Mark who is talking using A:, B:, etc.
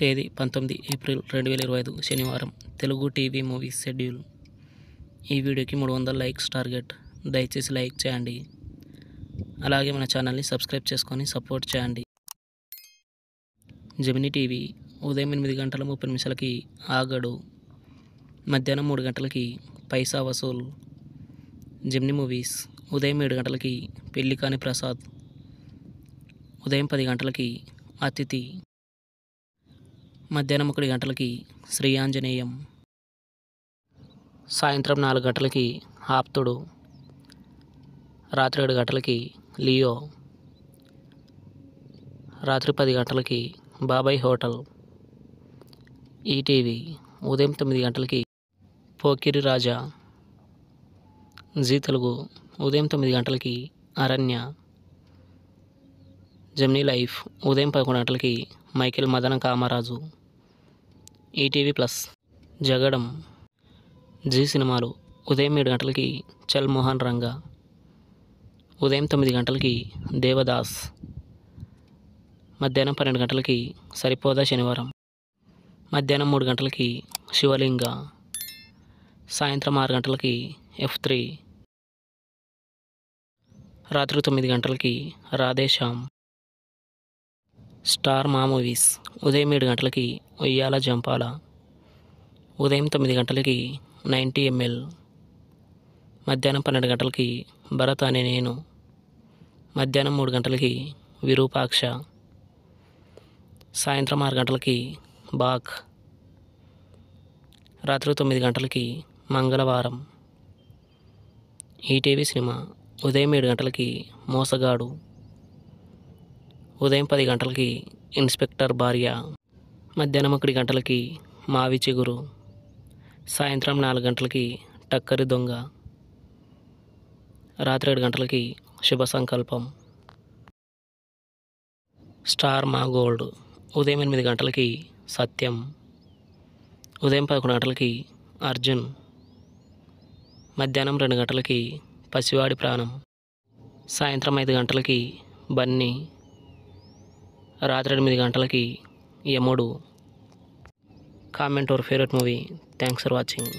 A: తేదీ 19 ఏప్రిల్ 2025 శనివారం. Telugu TV movies schedule. ఈ వీడియోకి 300 లైక్స్ టార్గెట్. దయచేసి లైక్ చేయండి. అలాగే మన ఛానల్ని సబ్స్క్రైబ్ చేసుకొని సపోర్ట్ చేయండి. జెమినీ టీవీ ఉదయం 8:30 ఆగడు. మధ్యాహ్నం 3 గంటలకి పైసా వసూల్. జెమినీ మూవీస్ ఉదయం 7 గంటలకి పెళ్లి కాని ప్రసాద్. ఉదయం 10 గంటలకి అతిథి. మధ్యాహ్నం 1 గంటలకి శ్రీ ఆంజనేయం. సాయంత్రం 4 గంటలకి ఆప్తుడు. రాత్రి 7 గంటలకి లియో. రాత్రి 10 గంటలకి బాబాయ్ హోటల్. ఈటీవీ ఉదయం 9 గంటలకి పోకిరి రాజా. జీ తెలుగు ఉదయం 9 గంటలకి అరణ్య. జెమినీ లైఫ్ ఉదయం 11 గంటలకి Michael Madana Kamaraju. ETV plus Jagadam. Zee సినిమాలు ఉదయం 7 గంటలకి చల్ మోహన్ రంగా. ఉదయం 9 గంటలకి దేవదాస్. మధ్యాహ్నం 12 గంటలకి సరిపోదా శనివారం. మధ్యాహ్నం 3 గంటలకి శివలింగ. సాయంత్రం 6 గంటలకి F3. రాత్రి 9 గంటలకి రాధేశ్యామ్. స్టార్ మా మూవీస్ ఉదయం 7 గంటలకి ఉయ్యాల జంపాల. ఉదయం 9 గంటలకి 90 ml. మధ్యాహ్నం 12 గంటలకి భరత్ అనే నేను. మధ్యాహ్నం 3 గంటలకి విరూపాక్ష. సాయంత్రం 6 గంటలకి బాక్. రాత్రి 9 గంటలకి మంగళవారం. ఈటీవీ సినిమా ఉదయం 7 గంటలకి మోసగాడు. ఉదయం 10 గంటలకి ఇన్స్పెక్టర్ భార్య. మధ్యాహ్నం 1 గంటలకి మావి చిగురు. సాయంత్రం 4 గంటలకి టక్కరి దొంగ. రాత్రి 7 గంటలకి శుభ సంకల్పం. స్టార్ మా గోల్డ్ ఉదయం 8 గంటలకి సత్యం. ఉదయం 11 గంటలకి అర్జున్. మధ్యాహ్నం 2 గంటలకి పసివాడి ప్రాణం. సాయంత్రం 5 గంటలకి బన్నీ. రాత్రి 8 గంటలకి యముడు. Comment your favourite movie. Thanks for watching.